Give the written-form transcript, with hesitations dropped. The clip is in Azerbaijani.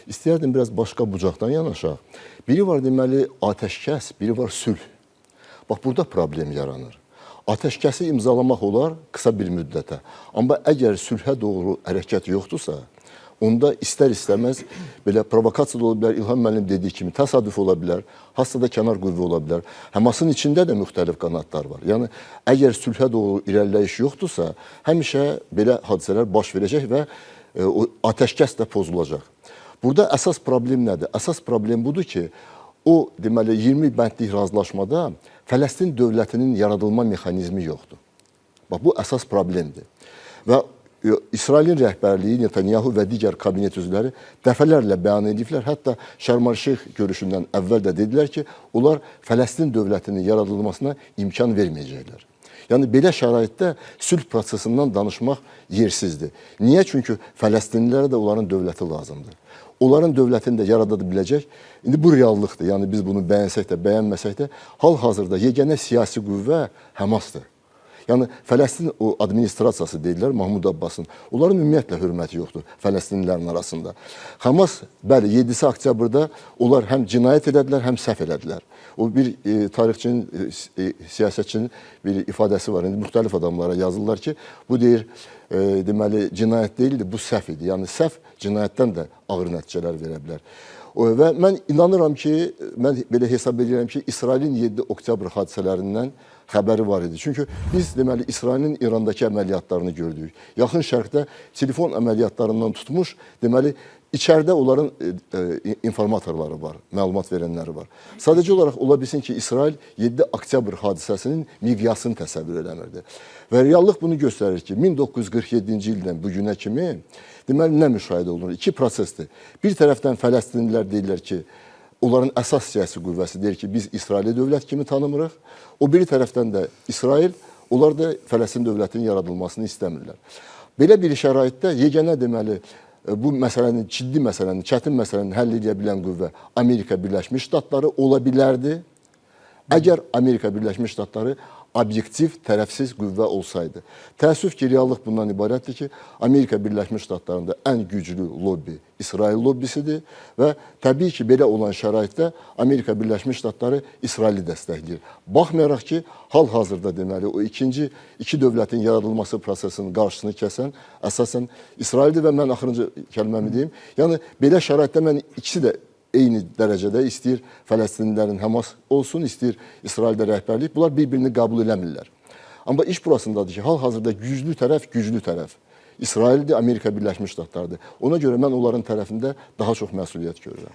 İstəyərdim biraz başqa bucaqdan yanaşaq. Biri var deməli atəşkəs, biri var sülh. Bax, burada problem yaranır. Atəşkəsi imzalamaq olar qısa bir müddətə. Amma əgər sülhə doğru hərəkət yoxdursa, onda istər-istəməz belə provokasiya da ola bilər, İlham müəllim dediyi kimi təsadüf ola bilər, hansısa da kənar qüvvə ola bilər. Həmasın içində də müxtəlif qanatlar var. Yəni, əgər sülhə doğru irəliləyiş yoxdursa, həmişə belə hadisələr baş verəcək və o atəşkəs də pozulacaq. Burada əsas problem nədir? Əsas problem budur ki, o deməli 20 bəndlik razılaşmada Fələstin dövlətinin yaradılma mexanizmi yoxdur. Bax, bu əsas problemdir. Və İsrailin rəhbərliyi, Netanyahu və digər kabinet üzvləri dəfələrlə bəyan ediblər. Hətta Şərm-el-Şeyx görüşündən əvvəl də dedilər ki, onlar Fələstin dövlətinin yaradılmasına imkan verməyəcəklər. Yəni, belə şəraitdə sülh prosesindən danışmaq yersizdir. Niyə? Çünki Fələstinlilərə də onların dövləti lazımdır. Onların dövlətini də yarada biləcək. İndi bu reallıqdır. Yəni, biz bunu bəyənsək də, bəyənməsək də, hal-hazırda yeganə siyasi qüvvə Həmasdır. Yəni, Fələstin o administrasiyası deyirlər, Mahmud Abbasın. Onların ümumiyyətlə hörməti yoxdur Fələstinlilərin arasında. Həmas, bəli, 7 oktyabrda onlar həm cinayət elədilər, həm səhv elədilər. O bir tarixçinin, siyasətçinin bir ifadəsi var. İndi müxtəlif adamlara yazırlar ki, bu deyir, deməli, cinayət deyildi, bu səhv idi. Yəni, səhv cinayətdən də ağır nəticələr verə bilər. Və mən inanıram ki, mən belə hesab edirəm ki, İsrailin 7 oktyabr hadisələrindən xəbəri var idi. Çünki biz deməli İsrailin İrandakı əməliyyatlarını gördük. Yaxın Şərqdə telefon əməliyyatlarından tutmuş, deməli içəridə onların informatorları var, məlumat verənləri var. Sadəcə olaraq ola bilsin ki, İsrail 7 oktyabr hadisəsinin miqyasını təsəvvür eləmirdi. Və reallıq bunu göstərir ki, 1947-ci ildən bu günə kimi deməli nə müşahidə olunur? İki prosesdir. Bir tərəfdən Fələstinlilər deyirlər ki, onların əsas siyasi qüvvəsi deyir ki, biz İsraili dövlət kimi tanımırıq. O biri tərəfdən də İsrail, onlar da Fələstin dövlətinin yaradılmasını istəmirlər. Belə bir şəraitdə yeganə deməli, bu məsələnin, ciddi məsələnin, çətin məsələnin həll edə bilən qüvvə Amerika Birləşmiş Ştatları ola bilərdi. Əgər Amerika Birləşmiş Ştatları obyektiv, tərəfsiz qüvvə olsaydı. Təəssüf ki, reallıq bundan ibarətdir ki, Amerika Birləşmiş Ştatlarında ən güclü lobbi İsrail lobbisidir və təbii ki, belə olan şəraitdə Amerika Birləşmiş Ştatları İsraili dəstəkləyir. Baxmayaraq ki, hal-hazırda deməli, o iki dövlətin yaradılması prosesinin qarşısını kəsən əsasən İsraildir və mən axırıncı kəlməmi deyim. Yəni, belə şəraitdə mən ikisi də eyni dərəcədə istəyir Fələstinlilərin Həmas olsun, istəyir İsraildə rəhbərlik. Bunlar bir-birini qəbul eləmirlər. Amma iş burasındadır ki, hal-hazırda güclü tərəf İsraildir, Amerika Birləşmiş Ştatlarıdır. Ona görə mən onların tərəfində daha çox məsuliyyət görürəm.